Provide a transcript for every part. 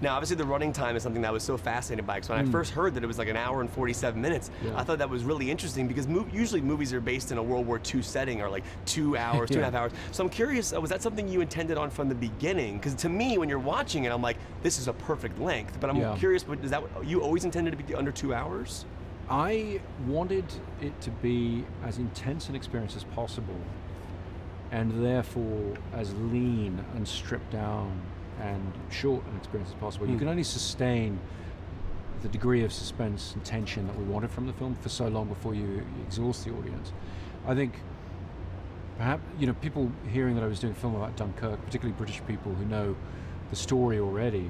Now, obviously, the running time is something that I was so fascinated by, because when I first heard that it was like an hour and 47 minutes, I thought that was really interesting, because usually movies are based in a World War II setting, or like 2 hours, 2.5 hours. So I'm curious, was that something you intended on from the beginning? Because to me, when you're watching it, I'm like, this is a perfect length. But I'm curious, is that you always intended it to be under 2 hours? I wanted it to be as intense an experience as possible, and therefore as lean and stripped down and short an experience as possible. You can only sustain the degree of suspense and tension that we wanted from the film for so long before you exhaust the audience. I think perhaps, you know, people hearing that I was doing a film about Dunkirk, particularly British people who know the story already,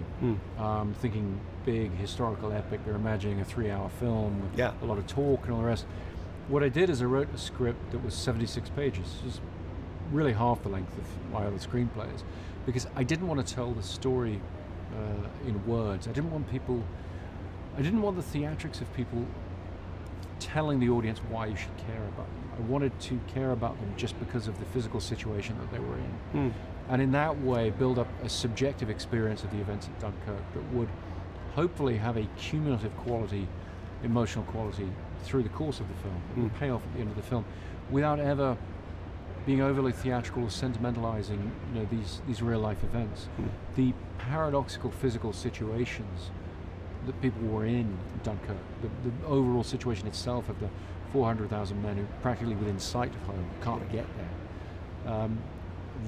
thinking big historical epic, they're imagining a 3-hour film with a lot of talk and all the rest. What I did is I wrote a script that was 76 pages, just really half the length of my other screenplays, because I didn't want to tell the story in words. I didn't want the theatrics of people telling the audience why you should care about them. I wanted to care about them just because of the physical situation that they were in. And in that way, build up a subjective experience of the events at Dunkirk that would hopefully have a cumulative quality, emotional quality through the course of the film. It would pay off at the end of the film without ever being overly theatrical or sentimentalizing, you know, these real life events. The paradoxical physical situations that people were in Dunkirk, the overall situation itself of the 400,000 men who practically within sight of home can't get there.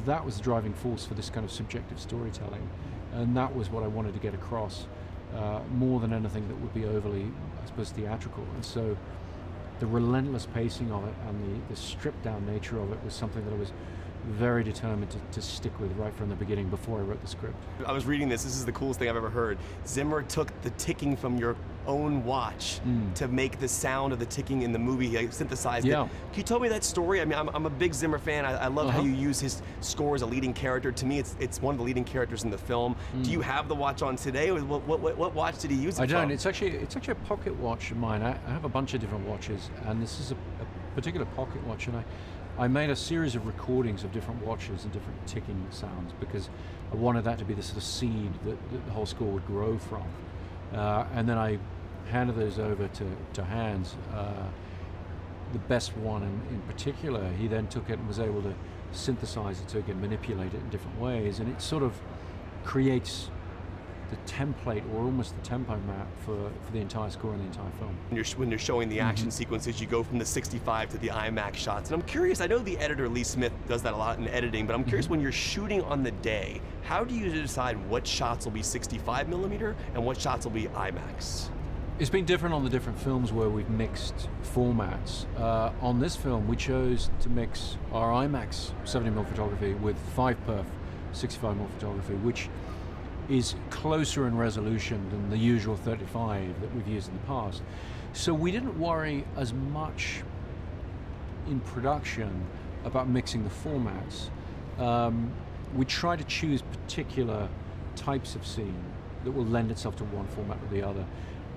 That was the driving force for this kind of subjective storytelling, and that was what I wanted to get across, more than anything that would be overly, I suppose, theatrical. And so the relentless pacing of it and the stripped down nature of it was something that I was very determined to stick with right from the beginning before I wrote the script. I was reading this is the coolest thing I've ever heard. Zimmer took the ticking from your own watch to make the sound of the ticking in the movie. He synthesized it. Can you tell me that story? I mean, I'm a big Zimmer fan. I love how you use his score as a leading character. To me, it's one of the leading characters in the film. Do you have the watch on today? What watch did he use it I don't. from? It's actually a pocket watch of mine. I have a bunch of different watches, and this is a particular pocket watch, and I made a series of recordings of different watches and different ticking sounds because I wanted that to be the sort of seed that the whole score would grow from. And then I handed those over to Hans, the best one in particular. He then took it and was able to synthesize it, so he could manipulate it in different ways, and it sort of creates the template or almost the tempo map for the entire score and the entire film. When you're showing the action sequences, you go from the 65 to the IMAX shots. And I'm curious, I know the editor Lee Smith does that a lot in editing, but I'm curious, when you're shooting on the day, how do you decide what shots will be 65mm and what shots will be IMAX? It's been different on the different films where we've mixed formats. On this film, we chose to mix our IMAX 70mm photography with 5perf 65mm photography, which is closer in resolution than the usual 35 that we've used in the past. So we didn't worry as much in production about mixing the formats. We try to choose particular types of scene that will lend itself to one format or the other.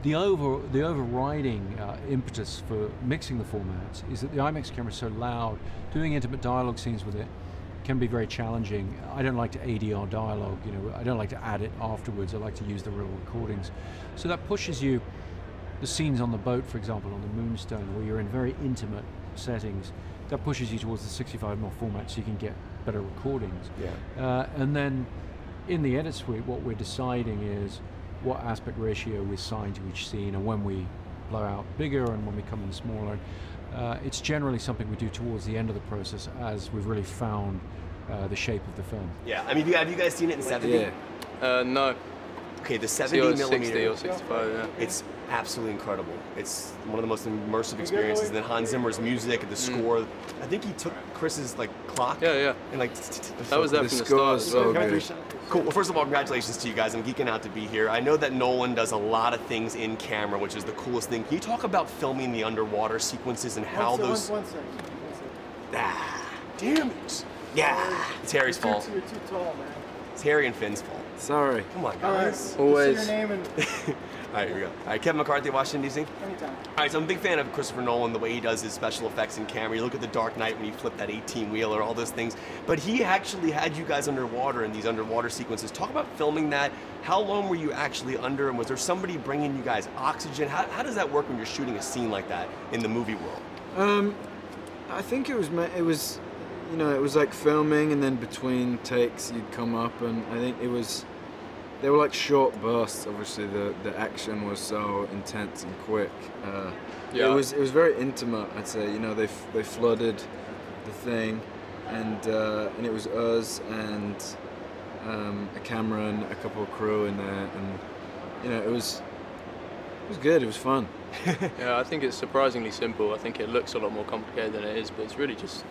The overriding impetus for mixing the formats is that the IMAX camera is so loud. Doing intimate dialogue scenes with it can be very challenging. I don't like to ADR dialogue, you know, I don't like to add it afterwards. I like to use the real recordings. So that pushes you, the scenes on the boat, for example, on the Moonstone, where you're in very intimate settings, that pushes you towards the 65mm format so you can get better recordings. And then in the edit suite, what we're deciding is what aspect ratio we assign to each scene, and when we blow out bigger and when we come in smaller. It's generally something we do towards the end of the process as we've really found the shape of the film. Yeah, I mean, have you guys seen it in 70? No. Okay, the 70mm. 60 or 65, yeah. It's absolutely incredible. It's one of the most immersive experiences. And then Hans Zimmer's music, the score. I think he took Chris's clock. Yeah. And that was there from the start as well. Cool. Well, first of all, congratulations to you guys. I'm geeking out to be here. I know that Nolan does a lot of things in camera, which is the coolest thing. Can you talk about filming the underwater sequences and how those? One second. Ah, damn it. Yeah. It's Harry's fault. You're too tall, man. It's Harry and Finn's fault. Sorry. Come on, guys. Always. Your name and All right, here we go. All right, Kevin McCarthy, Washington, D.C. anytime. All right, so I'm a big fan of Christopher Nolan, the way he does his special effects in camera. You look at The Dark Knight when he flipped that 18-wheeler, all those things. But he actually had you guys underwater in these underwater sequences. Talk about filming that. How long were you actually under, and was there somebody bringing you guys oxygen? How does that work when you're shooting a scene like that in the movie world? I think it was, you know, it was like filming, and then between takes you'd come up, and I think they were like short bursts. Obviously, the action was so intense and quick. Yeah. It was very intimate, I'd say. You know, they flooded the thing, and it was us and a camera and a couple of crew in there, and you know, it was good. It was fun. Yeah, I think it's surprisingly simple. I think it looks a lot more complicated than it is, but it's really just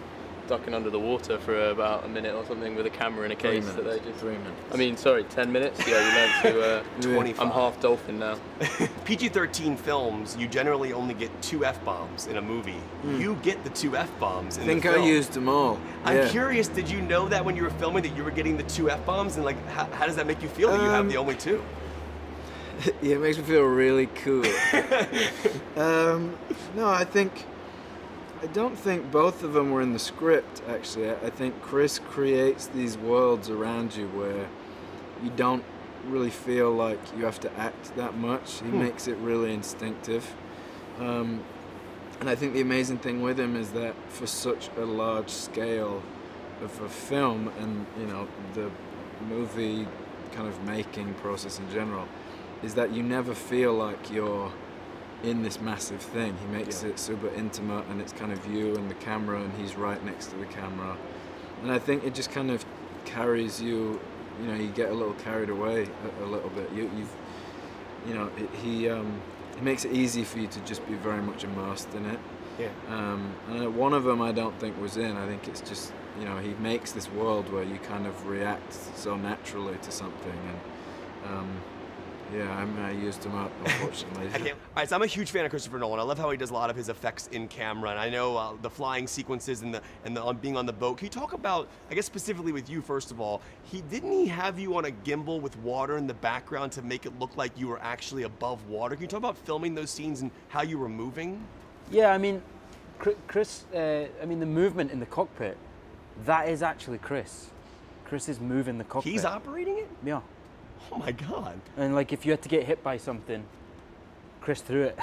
ducking under the water for about a minute or something with a camera in a case that they just... 3 minutes. I mean, sorry, 10 minutes? Yeah, you learned to... 25. I'm half dolphin now. PG-13 films, you generally only get 2 F-bombs in a movie. You get the 2 F-bombs in the film. I used them all. I'm curious, did you know that when you were filming that you were getting the 2 F-bombs? And like, how does that make you feel that you have the only 2? Yeah, it makes me feel really cool. No, I don't think both of them were in the script, actually. I think Chris creates these worlds around you where you don't really feel like you have to act that much. He makes it really instinctive. And I think the amazing thing with him is that for such a large scale of a film, and you know, the movie kind of making process in general, is that you never feel like you're in this massive thing. He makes it super intimate, and it's kind of you and the camera, and he's right next to the camera. And I think it just kind of carries you, you know, you get a little carried away a little bit. He makes it easy for you to just be very much immersed in it. Yeah. And one of them I don't think was in. I think it's just, you know, he makes this world where you kind of react so naturally to something, and yeah, I used him up, unfortunately. All right, so I'm a huge fan of Christopher Nolan. I love how he does a lot of his effects in camera, and I know the flying sequences and the being on the boat. Can you talk about, I guess specifically with you first of all, didn't he have you on a gimbal with water in the background to make it look like you were actually above water? Can you talk about filming those scenes and how you were moving? Yeah, I mean, Chris, the movement in the cockpit, that is actually Chris. Chris is moving the cockpit. He's operating it? Yeah. Oh my God. And like if you had to get hit by something, Chris threw it.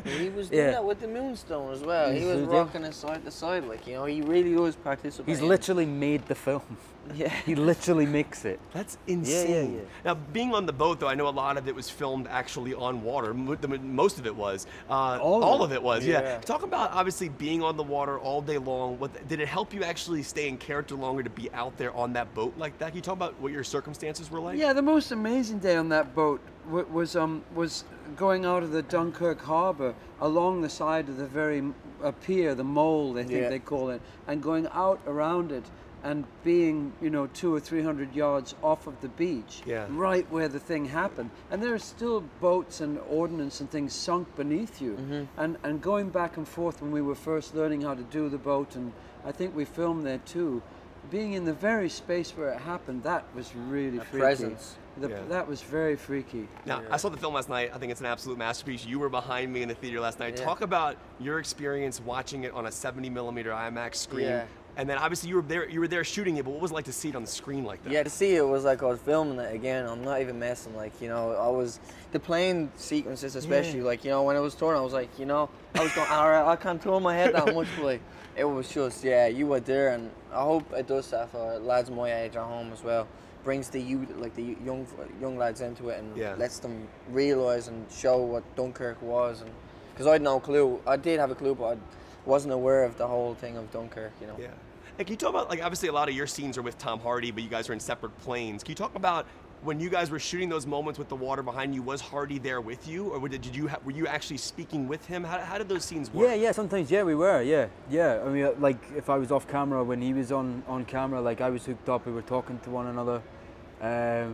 He was doing that with the Moonstone as well. He was rocking it side to side, like, you know, he really was participating. He's literally made the film. Yeah. He literally makes it. That's insane. Yeah. Now, being on the boat, though, I know a lot of it was filmed actually on water. Most of it was. All of it was, yeah. Talk about, obviously, being on the water all day long. Did it help you actually stay in character longer to be out there on that boat like that? Can you talk about what your circumstances were like? Yeah, the most amazing day on that boat was going out of the Dunkirk harbor along the side of the very pier, the mole, I think they call it, and going out around it and being, you know, 200 or 300 yards off of the beach, right where the thing happened. And there are still boats and ordnance and things sunk beneath you. And going back and forth when we were first learning how to do the boat, and I think we filmed there too, being in the very space where it happened, that was really freaky. Presence. That was very freaky. Now, I saw the film last night. I think it's an absolute masterpiece. You were behind me in the theater last night. Talk about your experience watching it on a 70mm IMAX screen. And then obviously you were there shooting it, but what was it like to see it on the screen like that? Yeah, to see it was like I was filming it again. I'm not even messing, like, you know, the plane sequences especially, like, you know, when it was torn, I was like, you know, I was going, all right, I can't turn my head that much, but like, it was just, you were there, and I hope it does that for lads my age at home as well. Brings the youth, like the young lads into it, and lets them realise and show what Dunkirk was, and because I had no clue. I did have a clue, but I wasn't aware of the whole thing of Dunkirk, you know. Yeah. And can you talk about, like, obviously a lot of your scenes are with Tom Hardy, but you guys are in separate planes. Can you talk about when you guys were shooting those moments with the water behind you, was Hardy there with you, or were you actually speaking with him? How did those scenes work? Yeah, sometimes, we were, yeah. I mean, like, if I was off camera, when he was on camera, like, I was hooked up, we were talking to one another. It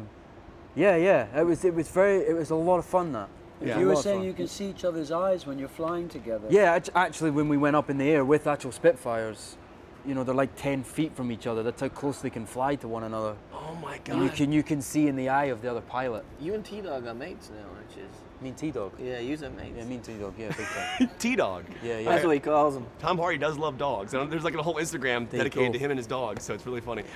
was a lot of fun, that. Yeah. You were saying you can see each other's eyes when you're flying together. Yeah, actually, when we went up in the air with actual Spitfires, you know, they're like 10 feet from each other. That's how close they can fly to one another. Oh my God. And you can see in the eye of the other pilot. You and T-Dog are mates now, aren't you? Me and T-Dog. Yeah, you're mates. Yeah, me and T-Dog, yeah, big time. T-Dog. Yeah, yeah. That's what he calls him. Tom Hardy does love dogs. And there's like a whole Instagram dedicated go. to him and his dogs, so it's really funny.